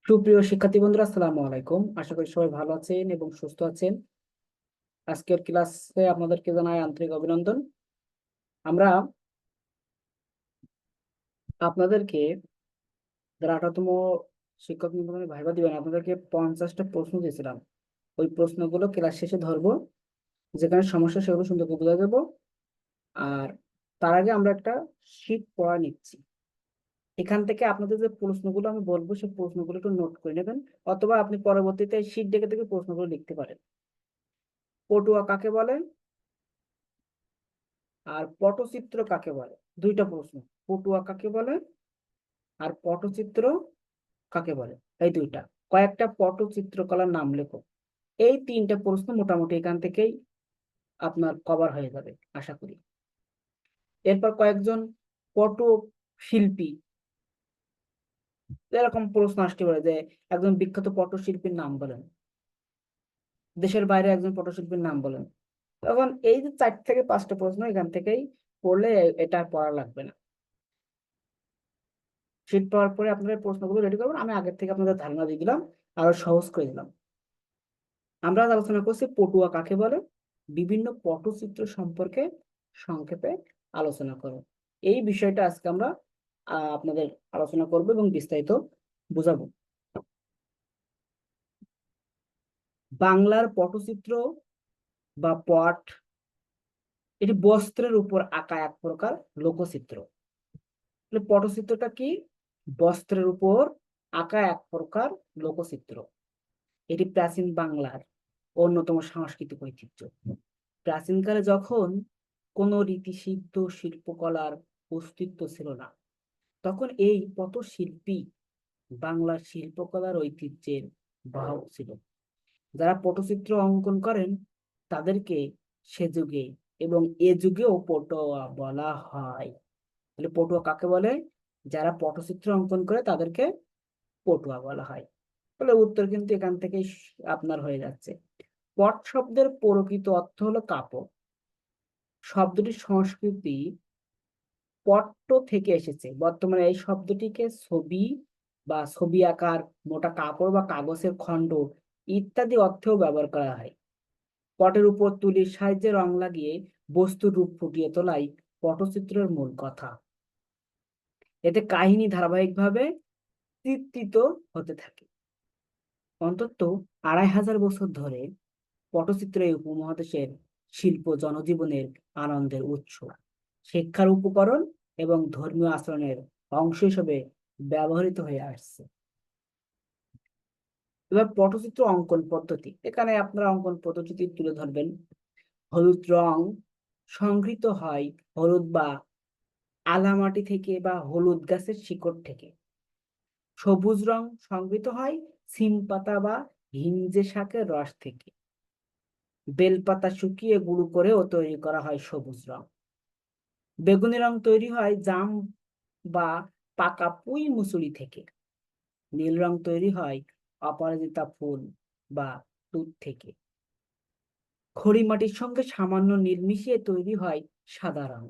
সুপ্রিয় শিক্ষার্থী বন্ধুরা, আসসালামু আলাইকুম। আশা করি সবাই ভালো আছেন এবং সুস্থ আছেন। আজকের ক্লাসে আপনাদেরকে জানাই আন্তরিক অভিনন্দন। আমরা আপনাদেরকে যারা 18তম শিক্ষক নিবন্ধনে ভাইবা দিবেন, আপনাদেরকে 50টা প্রশ্ন দিয়েছিলাম। ওই প্রশ্নগুলো ক্লাস শেষে ধরবো, যেখানে সমস্যা সেগুলো সুন্দর করে বুঝিয়ে দেবো। আর তার আগে আমরা একটা শীট পড়া নিচ্ছি। এখান থেকে আপনাদের যে প্রশ্নগুলো আমি বলবো, সেই প্রশ্নগুলো একটু নোট করে নেবেন, অথবা আপনি পরবর্তীতে শীট দেখে দেখে প্রশ্নগুলো লিখতে পারেন। পটুয়া কাকে বলে আর পটচিত্র কাকে বলে? দুইটা প্রশ্ন। পটুয়া কাকে বলে আর পটচিত্র কাকে বলে? এই দুইটা। কয়েকটা পটচিত্রকলার নাম লেখো। এই তিনটা প্রশ্ন মোটামুটি এখান থেকেই আপনার কভার হয়ে যাবে আশা করি। এরপর কয়েকজন পট শিল্পী, এরকম প্রশ্ন আসতে পারে যে একজন বিখ্যাত পটশিল্পীর নাম বলেন, দেশের বাইরে একজন পটশিল্পীর নাম বলেন। তখন এই যে 4 থেকে 5টা প্রশ্ন এখান থেকেই পড়লে এটা আর পড়া লাগবে না। শীট পাওয়ার পরে আপনাদের প্রশ্নগুলো রেডি করবেন, আমি আগের থেকে আপনাদের ধারণা দিয়ে দিলাম, আরো সহজ করে দিলাম। আমরা আজ আলোচনা করছি পটুয়া কাকে বলে, বিভিন্ন পটচিত্র সম্পর্কে সংক্ষেপে আলোচনা করব। এই বিষয়টা আজকে আমরা আপনাদের আলোচনা করব এবং বিস্তারিত বুঝাবো। বাংলার পটচিত্র বা পট, এটি বস্ত্রের উপর আঁকা এক প্রকার লোকচিত্র। পটচিত্রটা কি? বস্ত্রের উপর আঁকা এক প্রকার লোকচিত্র। এটি প্রাচীন বাংলার অন্যতম সাংস্কৃতিক ঐতিহ্য। প্রাচীনকালে যখন কোনো রীতিসিদ্ধ শিল্পকলার অস্তিত্ব ছিল না, তখন এই পটশিল্পী বাংলার শিল্পকলার ঐতিহ্যের বাহক ছিল। যারা পটচিত্র অঙ্কন করেন তাদেরকে সে যুগে এবং এ যুগেও পটুয়া বলা হয়। তাহলে পটুয়া কাকে বলে? যারা পটচিত্র অঙ্কন করে তাদেরকে পটুয়া বলা হয়। তাহলে উত্তর কিন্তু এখান থেকেই আপনার হয়ে যাচ্ছে। পট শব্দের প্রকৃত অর্থ হলো কাপড়। শব্দটির সংস্কৃতি পট্ট থেকে এসেছে। বর্তমানে এই শব্দটিকে ছবি বা ছবি আকার, মোটা কাপড় বা কাগজের খণ্ড ইত্যাদি অর্থেও ব্যবহার করা হয়। পটের উপর তুলির সাহায্যে রং লাগিয়ে বস্তুর রূপ ফুটিয়ে তোলাই পটচিত্রের মূল কথা। এতে কাহিনী ধারাবাহিকভাবে চিত্রিত হতে থাকে। অন্তত 2500 বছর ধরে পটচিত্র এই উপমহাদেশের শিল্প জনজীবনের আনন্দের উৎস, শিক্ষার উপকরণ এবং ধর্মীয় আচরণের অংশ হিসেবে ব্যবহৃত হয়ে আসছে। এবার পটচিত্র অঙ্কন পদ্ধতি, এখানে আপনারা অঙ্কন পদ্ধতি তুলে ধরবেন। হলুদ রং সংগৃহীত হয় হলুদ বা আলামাটি থেকে বা হলুদ গাছের শিকড় থেকে। সবুজ রং সংগৃহীত হয় সিম পাতা বা হিঞ্জে শাকের রস থেকে। বেলপাতা শুকিয়ে গুঁড়ো করেও তৈরি করা হয় সবুজ রং। বেগুনি রং তৈরি হয় জাম বা পাকা পুঁই মুসুরি থেকে। নীল রং তৈরি হয় অপরাজিতা ফুল বা দুধ থেকে। খড়ি মাটির সঙ্গে সামান্য নীল মিশিয়ে তৈরি হয় সাদা রং।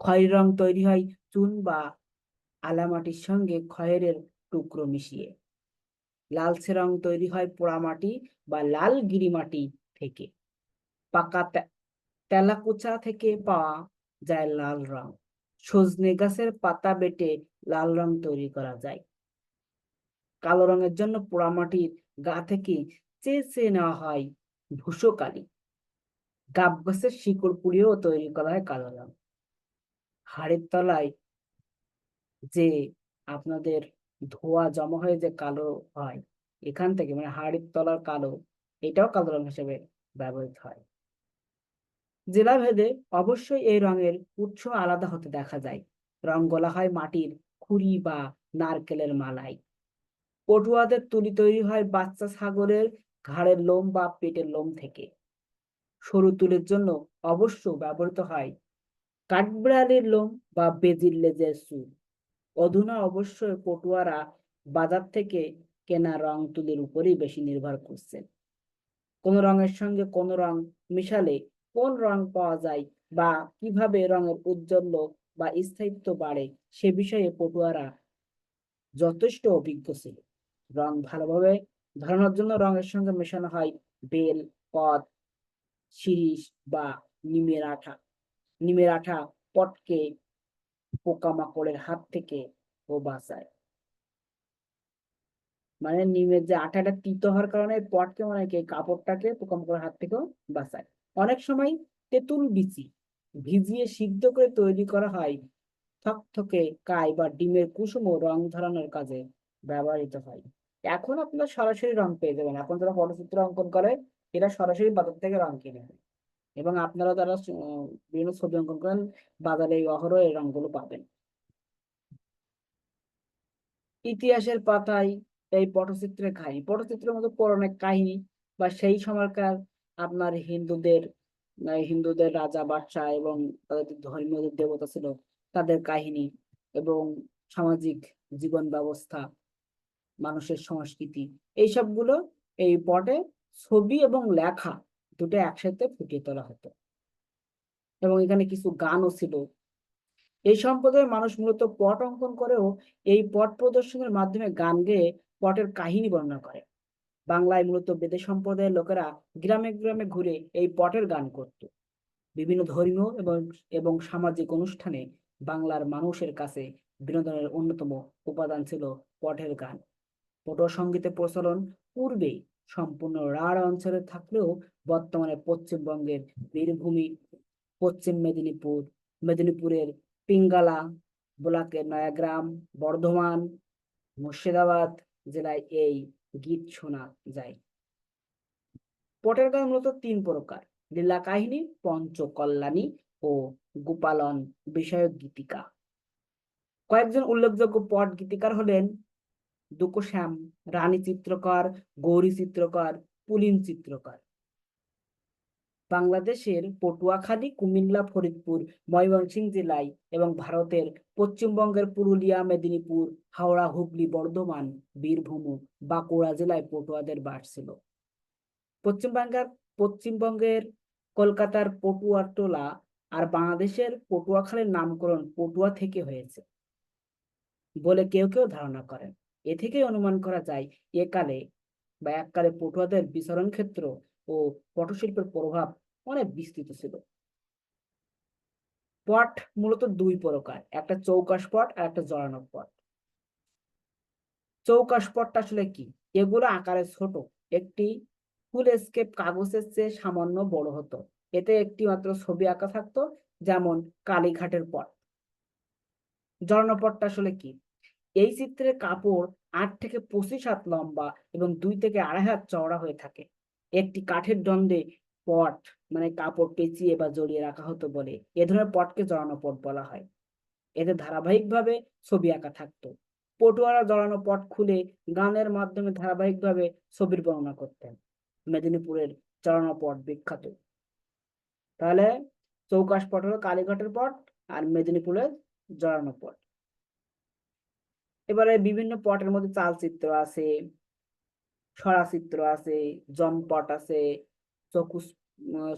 খয়েরি রং তৈরি হয় চুন বা আলামাটির সঙ্গে খয়েরের টুকরো মিশিয়ে। লালচে রং তৈরি হয় পোড়ামাটি বা লাল গিরিমাটি থেকে। পাকা তেলাকুচা থেকে পাওয়া যায় লাল রং। সজনে গাছের পাতা বেটে লাল রং তৈরি করা যায়। কালো রঙের জন্য পোড়ামাটির গা থেকে চেঁচে নেওয়া হয় ভূষকালি। গাব গাছের শিকড় পুড়িয়েও তৈরি করা হয় কালো রং। হাড়ের তলায় যে আপনাদের ধোঁয়া জমা হয়ে যে কালো হয়, এখান থেকে মানে হাড়ের তলার কালো, এটাও কালো রং হিসেবে ব্যবহৃত হয়। জেলা ভেদে অবশ্যই এই রঙের উৎস আলাদা হতে দেখা যায়। রং গলা হয় মাটির খুরি বা নারকেলের মালাই। পটুয়াদের তুলি তৈরি হয় বাচ্চা ছাগলের ঘাড়ের লোম বা পেটের লোম থেকে। সরু তুলির জন্য অবশ্য ব্যবহৃত হয় কাঠবিড়ালির লোম বা বেজির লেজের চুল। অধুনা অবশ্যই পটুয়ারা বাজার থেকে কেনা রং তুলির উপরেই বেশি নির্ভর করছে। কোন রঙের সঙ্গে কোন রং মিশালে কোন রং পাওয়া যায় বা কিভাবে রঙের উজ্জ্বল্য বা স্থায়িত্ব বাড়ে, সে বিষয়ে পটুয়ারা যথেষ্ট অভিজ্ঞ ছিল। রং ভালোভাবে ধরানোর জন্য রঙের সঙ্গে মেশানো হয় বেল, কদ, শিরীষ বা নিমের আঠা। নিমের আঠা পটকে পোকামাকড়ের হাত থেকে ও বাঁচায়। মানে নিমের যে আঠাটা তিতো হওয়ার কারণে পটকে মানে কি কাপড়টাকে পোকামাকড়ের হাত থেকেও বাঁচায়। অনেক সময় তেঁতুল বিচি ভিজিয়ে সিদ্ধ করে তৈরি করা হয় থকথকে কাই বা ডিমের কুসুম রং ধরানোর কাজে ব্যবহৃত হয়। এখন আপনার সরাসরি রং পেয়ে যাবেন। এখন যারা পটচিত্র অঙ্কন করে এরা সরাসরি বাজার থেকে রং কিনে নেয়। এবং আপনারা যারা বিভিন্ন ছবি অঙ্কন করেন বাজারে এই অহরহ এই রংগুলো পাবেন। ইতিহাসের পাতায় এই পটচিত্রের কাহিনী, পটচিত্রের মধ্যে পৌরাণিক কাহিনী বা সেই সময়কার আপনার হিন্দুদের রাজা বাদশাহ এবং তাদের ধর্মীয় যে দেবতা ছিল তাদের কাহিনী এবং সামাজিক জীবন ব্যবস্থা, মানুষের সংস্কৃতি, এইসবগুলো এই পটে ছবি এবং লেখা দুটো একসাথে ফুটিয়ে তোলা হতো। এবং এখানে কিছু গানও ছিল। এই সম্প্রদায়ের মানুষ মূলত পট অঙ্কন করেও এই পট প্রদর্শনের মাধ্যমে গান গেয়ে পটের কাহিনী বর্ণনা করে। বাংলায় মূলত বেদে সম্প্রদায়ের লোকেরা গ্রামে গ্রামে ঘুরে এই পটের গান করত। বিভিন্ন ধর্মীয় এবং সামাজিক অনুষ্ঠানে বাংলার মানুষের কাছে বিনোদনের অন্যতম উপাদান ছিল পটের গান। পটুয়া সঙ্গীতের প্রচলন পূর্বে সম্পূর্ণ রাঢ় অঞ্চলে থাকলেও বর্তমানে পশ্চিমবঙ্গের বীরভূমি, পশ্চিম মেদিনীপুরের পিঙ্গালা ব্লকের নয়াগ্রাম, বর্ধমান, মুর্শিদাবাদ জেলায় এই গীত শোনা যায়। পটের গান মূলত তিন প্রকার: লীলা কাহিনী, পঞ্চকল্যাণী ও গোপালন বিষয়ক গীতিকা। কয়েকজন উল্লেখযোগ্য পট গীতিকার হলেন দুকশ্যাম, রানী চিত্রকর, গৌরী চিত্রকর, পুলিন চিত্রকর। বাংলাদেশের পটুয়াখালী, কুমিল্লা, ফরিদপুর, ময়মনসিংহ জেলায় এবং ভারতের পশ্চিমবঙ্গের পুরুলিয়া, মেদিনীপুর, হাওড়া, হুগলি, বর্ধমান, বীরভূম, বাঁকুড়া জেলায় পটুয়াদের বাস ছিল। পশ্চিমবঙ্গের কলকাতার পটুয়াটোলা আর বাংলাদেশের পটুয়াখালীর নামকরণ পটুয়া থেকে হয়েছে বলে কেউ কেউ ধারণা করেন। এ থেকেই অনুমান করা যায় এককালে পটুয়াদের বিচরণ ক্ষেত্র ও পটশিল্পের প্রভাব অনেক বিস্তৃত ছিল। পট মূলত দুই প্রকার, একটা চৌকাশ পট আর একটা জড়ানো পট। চৌকাশ পটটা আসলে কি? এগুলো আকারে ছোট, একটি ফুল স্কেপ কাগজের চেয়ে সামান্য বড় হতো। এতে একটি মাত্র ছবি আঁকা থাকতো, যেমন কালীঘাটের পট। জড়ানো পটটা আসলে কি? এই চিত্রের কাপড় 8 থেকে 25 হাত লম্বা এবং 2 থেকে 2.5 হাত চওড়া হয়ে থাকে। একটি কাঠের দণ্ডে পট মানে কাপড় পেঁচিয়ে বা জড়িয়ে রাখা হতো বলে এ ধরনের পটকে জড়ানো পট বলা হয়। এতে ধারাবাহিকভাবে ছবি আঁকা থাকতো। পটুয়ারা জড়ানো পট খুলে গানের মাধ্যমে ধারাবাহিকভাবে ছবির বর্ণনা করতেন। মেদিনীপুরের জড়ানো পট বিখ্যাত। তাহলে চৌকাশ পট হলো কালীঘাটের পট আর মেদিনীপুরের জড়ানো পট। এবারে বিভিন্ন পটের মধ্যে চালচিত্র আছে, ছড়াচিত্র আছে, জমপট আছে,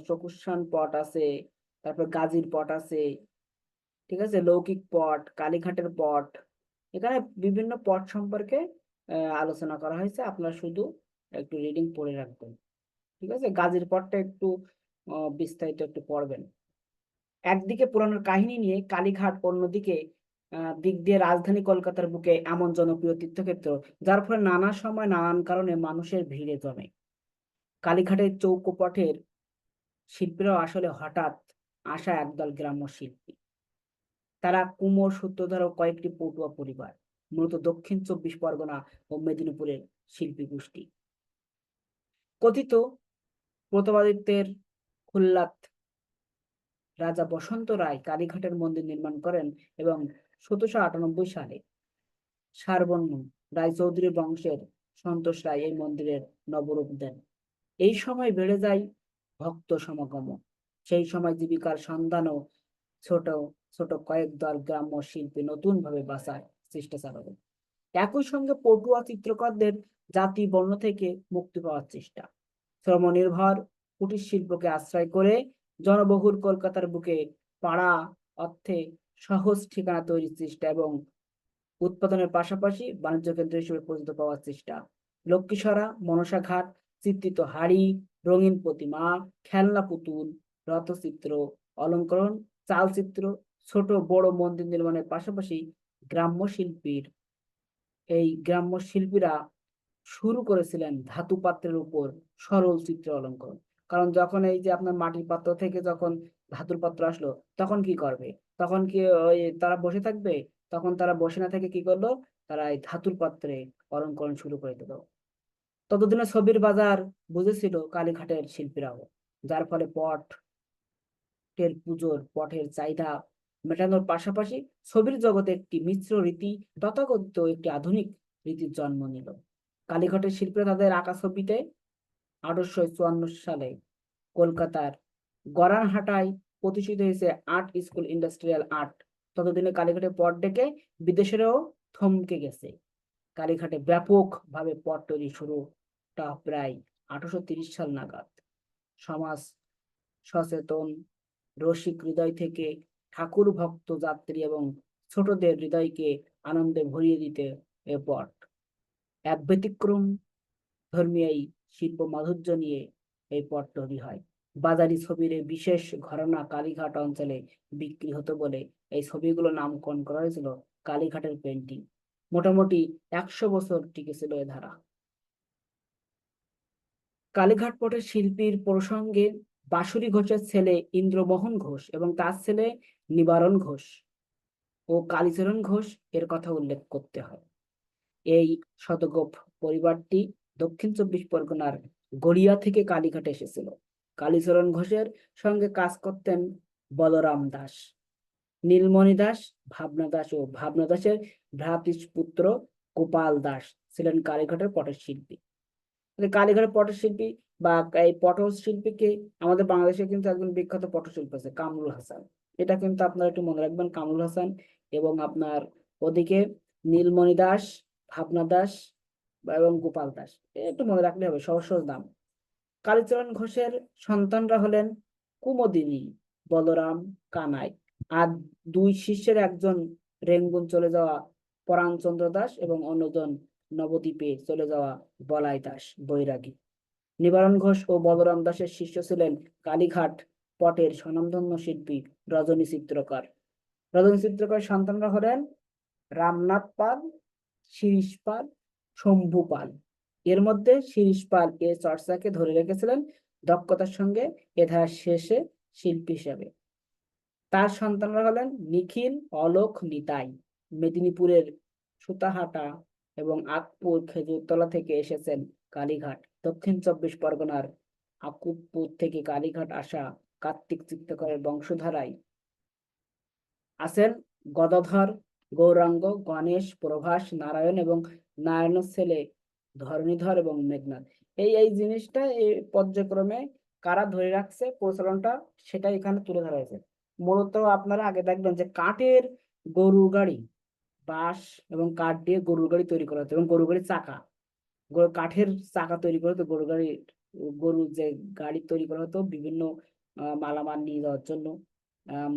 চকুষ্ঠান পট আছে, তারপর গাজীর পট আছে, ঠিক আছে, লৌকিক পট, কালীঘাটের পট। এখানে বিভিন্ন পট সম্পর্কে আলোচনা করা হয়েছে, আপনারা শুধু একটু রিডিং পড়ে রাখবেন। ঠিক আছে, গাজীর পটটা একটু বিস্তারিত একটু পড়বেন। একদিকে পুরানোর কাহিনী নিয়ে কালীঘাট, অন্যদিকে দিক দিয়ে রাজধানী কলকাতার বুকে এমন জনপ্রিয় তীর্থক্ষেত্র যার ফলে নানা সময় নানান কারণে মানুষের ভিড়ে জমে। কালীঘাটের চৌকোপটের শিল্পীরাও আসলে হঠাৎ আসা একদল গ্রাম্য শিল্পী। তারা কুমোর, সূত্রধর ও কয়েকটি পটুয়া পরিবার, মূলত দক্ষিণ 24 পরগনা ও মেদিনীপুরের শিল্পী গোষ্ঠী। কথিত প্রতাপাদিত্যের খুল্লাত রাজা বসন্ত রায় কালীঘাটের মন্দির নির্মাণ করেন এবং 1798 সালে সারবর্ণ রায়চৌধুরী বংশের সন্তোষ রায় এই মন্দিরের নবরূপ দেন। এই সময় বেড়ে যায় ভক্ত সমাগম। সেই সময় জীবিকার সন্ধানও ছোট ছোট কয়েক দল গ্রাম্য শিল্পী নতুন ভাবে বাঁচার চেষ্টা চালাবে। একই সঙ্গে পটুয়া চিত্রকরদের জাতি বর্ণ থেকে মুক্তি পাওয়ার চেষ্টা। শ্রমনির্ভর কুটির শিল্পকে আশ্রয় করে জনবহুল কলকাতার বুকে পাড়া অর্থে সহজ ঠিকানা তৈরির চেষ্টা এবং উৎপাদনের পাশাপাশি বাণিজ্য কেন্দ্র হিসেবে পরিচিত পাওয়ার চেষ্টা। লক্ষ্মীসরা, মনসা ঘাট, চিত্রিত হাড়ি, রঙিন প্রতিমা, খেলনা পুতুল, রথচিত্র, অলঙ্করণ, চালচিত্র, ছোট বড় মন্দির নির্মাণের পাশাপাশি গ্রাম্য শিল্পীর এই গ্রাম্য শিল্পীরা শুরু করেছিলেন ধাতু পাত্রের উপর সরল চিত্র অলঙ্করণ। কারণ যখন এই যে আপনার মাটির পাত্র থেকে যখন ধাতুর পাত্র আসলো, তখন কি করবে? তখন কি ওই তারা বসে থাকবে? তখন তারা বসে না থেকে কি করলো? তারা এই ধাতুর পাত্রে অলঙ্করণ শুরু করে দিল। ততদিনে ছবির বাজার বুঝেছিল কালীঘাটের শিল্পীরাও, যার ফলে পটের চাহিদা মেটানোর পাশাপাশি ছবির জগতে একটি মিশ্র রীতি, তথাকথিত একটি আধুনিক রীতির জন্ম নিল। কালীঘাটের শিল্পীরা তাদের আঁকা ছবিতে 1854 সালে কলকাতার গড়ানহাটায় প্রতিষ্ঠিত হয়েছে আর্ট স্কুল, ইন্ডাস্ট্রিয়াল আর্ট। ততদিনে কালীঘাটে পট ডেকে বিদেশেরও থমকে গেছে। কালীঘাটে ব্যাপকভাবে পট তৈরি শুরুটা প্রায় 1830 সাল নাগাদ। সমাজ সচেতন রসিক হৃদয় থেকে ঠাকুর ভক্ত যাত্রী এবং ছোটদের হৃদয়কে আনন্দে ভরিয়ে দিতে এ পট এক ব্যতিক্রম ধর্মীয় এই শিল্প মাধুর্য নিয়ে এই পট তৈরি হয়। বাজারি ছবির এই বিশেষ ঘরানা কালীঘাট অঞ্চলে বিক্রি হতো বলে এই ছবিগুলো নামকরণ করা হয়েছিল কালীঘাটের পেন্টিং। মোটামুটি 100 বছর টিকেছিল এ ধারা। কালীঘাট পটের শিল্পীর প্রসঙ্গে বাঁশুরি ঘোষের ছেলে ইন্দ্রমোহন ঘোষ এবং তার ছেলে নিবারণ ঘোষ ও কালীচরণ ঘোষ এর কথা উল্লেখ করতে হয়। এই শতগোপ পরিবারটি দক্ষিণ 24 পরগনার গড়িয়া থেকে কালীঘাটে এসেছিল। কালীচরণ ঘোষের সঙ্গে কাজ করতেন বলরাম দাস, নীলমণি দাস, ভাবনা দাস ও ভাবনা দাসের ভ্রাতৃপুত্র গোপাল দাস ছিলেন কালীঘাটের পটের শিল্পী। কালীঘাটের পটশিল্পী বা এই পটশিল্পীকে আমাদের বাংলাদেশে কিন্তু একজন বিখ্যাত পটশিল্পী আছে, কামরুল হাসান। এটা কিন্তু আপনারা একটু মনে রাখবেন, কামরুল হাসান। এবং আপনার ওদিকে নীলমণি দাস, ভাবনা দাস এবং গোপাল দাস, একটু মনে রাখলে হবে, সহজ সহজ নাম। কালীচরণ ঘোষের সন্তানরা হলেন কুমুদিনী, বলরাম, কানাই। আর দুই শিষ্যের একজন রেঙ্গুন চলে যাওয়া পরাণচন্দ্র দাস এবং অন্যজন নবদ্বীপে চলে যাওয়া বলাই দাস বৈরাগী। নিবারণ ঘোষ ও বলরাম দাসের শিষ্য ছিলেন কালীঘাট পটের স্বনামধন্য শিল্পী রজনী চিত্রকর। রজনী চিত্রকর সন্তানরা হলেন রামনাথ পাল, শিরিষ পাল, শম্ভু পাল। এর মধ্যে শিরিষ পাল এ চর্চাকে ধরে রেখেছিলেন দক্ষতার সঙ্গে এ ধারার শেষে শিল্পী হিসেবে। তার সন্তানরা হলেন নিখিল, অলোক, নিতাই। মেদিনীপুরের সুতাহাটা এবং আকপুর খেজুরতলা থেকে এসেছেন কালীঘাট। দক্ষিণ 24 পরগনার আকুবপুর থেকে কালীঘাট আসা কার্তিক চিত্রকরের বংশধারায় আছেন গদাধর, গৌরাঙ্গ, গণেশ, প্রভাস, নারায়ণ এবং নারায়ণের ছেলে ধরণীধর এবং মেঘনাথ। এই এই জিনিসটা এই পর্যায়ক্রমে কারা ধরে রাখছে প্রচলনটা, সেটা এখানে তুলে ধরা হয়েছে। মূলত আপনারা আগে দেখবেন যে কাঠের গরুর গাড়ি, বাঁশ এবং কাঠ দিয়ে গরুর গাড়ি তৈরি করা হতো এবং গরুর গাড়ির চাকা, কাঠের চাকা তৈরি করা হতো গরুর যে গাড়ি তৈরি করা হতো বিভিন্ন মালামাল নিয়ে যাওয়ার জন্য।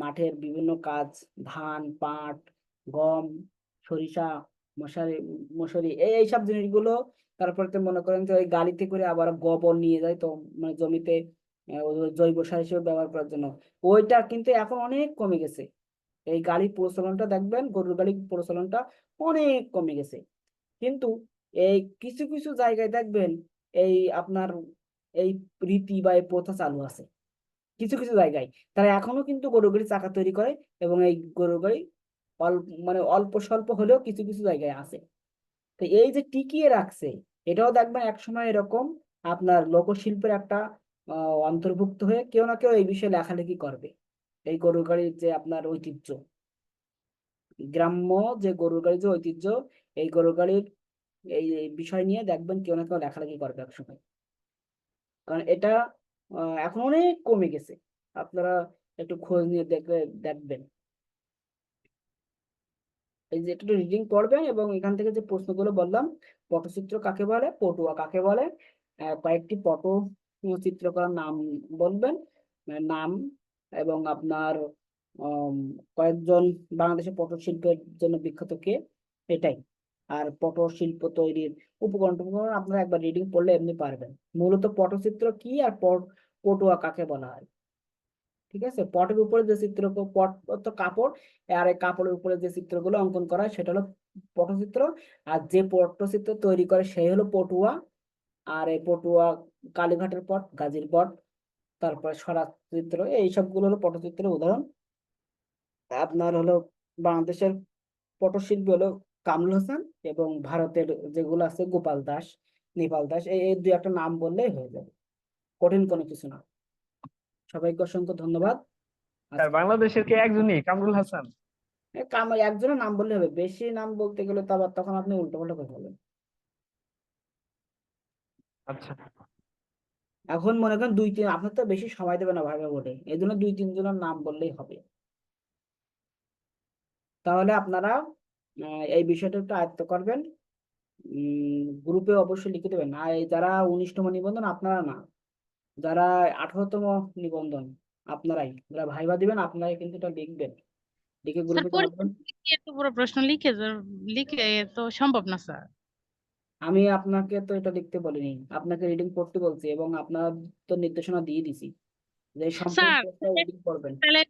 মাঠের বিভিন্ন কাজ, ধান, পাট, গম, সরিষা, মশারি মশুরি, এইসব জিনিসগুলো। তারপরে তো মনে করেন যে ওই গাড়িতে করে আবার গোবর নিয়ে যায় তো, মানে জমিতে ওই জৈব সার হিসেবে ব্যবহার করার জন্য। ওইটা কিন্তু এখন অনেক কমে গেছে। এই গাড়ির প্রচলনটা দেখবেন, গরুর গাড়ির প্রচলনটা অনেক কমে গেছে। কিন্তু এই কিছু কিছু জায়গায় দেখবেন এই আপনার এই রীতি বা এই প্রথা চালু আছে। কিছু কিছু জায়গায় তারা এখনো কিন্তু গরু গাড়ি চাকা তৈরি করে এবং এই গরু গাড়ি অল্প, মানে অল্প স্বল্প হলেও কিছু কিছু জায়গায় আছে। তো এই যে টিকিয়ে রাখছে, এটাও দেখবেন একসময় এরকম আপনার লোকশিল্পের একটা অন্তর্ভুক্ত হয়ে কেউ না কেউ এই বিষয়ে লেখালেখি করবে। এই গরু গাড়ির যে আপনার ঐতিহ্য, গ্রাম্য যে গরুর গাড়ির যে ঐতিহ্য, এই গরু গাড়ির এই এই বিষয় নিয়ে দেখবেন কেউ না কেউ লেখালেখি করবে একসময়। কারণ এটা এখন অনেক কমে গেছে। আপনারা একটু খোঁজ নিয়ে দেখলে দেখবেন। এই যে একটু রিডিং পড়বেন এবং এখান থেকে যে প্রশ্নগুলো বললাম, পটচিত্র কাকে বলে, পটুয়া কাকে বলে, কয়েকটি চিত্র করার নাম বলবেন, নাম, এবং আপনার কয়েকজন বাংলাদেশের পটশিল্পের জন্য বিখ্যাত কে, এটাই। আর পটশিল্প তৈরির উপকরণ টুপকরণ আপনারা একবার রিডিং পড়লে এমনি পারবেন। মূলত পটচিত্র কি আর পটুয়া কাকে বলা হয়। ঠিক আছে, পটের উপরে যে চিত্র, পট তো কাপড়, আর এই কাপড়ের উপরে যে চিত্রগুলো অঙ্কন করা হয় সেটা হলো পটচিত্র। আর যে পটচিত্র তৈরি করে সেই হলো পটুয়া। আর এই পটুয়া কালীঘাটের পট, গাজীর পট, তারপরে স্বরাজ চিত্র, এই সবগুলো হলো পটচিত্রের উদাহরণ। আপনার হলো বাংলাদেশের পটশিল্পী হলো কামরুল হাসান, এবং ভারতের যেগুলো আছে গোপাল দাস, নেপাল দাস, এই দুই একটা নাম বললেই হয়ে যাবে, কঠিন কোনো কিছু না। সবাইকে অসংখ্য ধন্যবাদ। স্যার আজকে বাংলাদেশের কি একজনই কামরুল হাসান? একজনের নাম বললে হবে, বেশি নাম বলতে গেলে তো আবার তখন আপনি উল্টো পাল্টা করে বলবেন। আচ্ছা। এখন মনে করেন দুই তিন, আপনার তো বেশি সময় দেবে না ভাইবা বোর্ডে, এই জন্য দুই তিন জনের নাম বললেই হবে। তাহলে আপনারা এই বিষয়টা একটু আয়ত্ত করবেন। গ্রুপে অবশ্যই লিখে দেবেন। আর এই যারা 19তম নিবন্ধন আপনারা না, যারা 18তম নিবন্ধন আপনারাই, যারা ভাইবা দিবেন আপনারাই কিন্তু এটা লিখবেন, লিখে স্যার গ্রুপে জমা পরীক্ষা দেবেন। লিখে এত বড় প্রশ্ন লিখে লিখে তো সম্ভব না স্যার। আমি আপনাকে তো এটা লিখতে বলিনি, আপনাকে রিডিং করতে বলছি, এবং আপনার তো নির্দেশনা দিয়ে দিছি যে সম্পূর্ণ স্যার রিডিং করবেন। তাহলে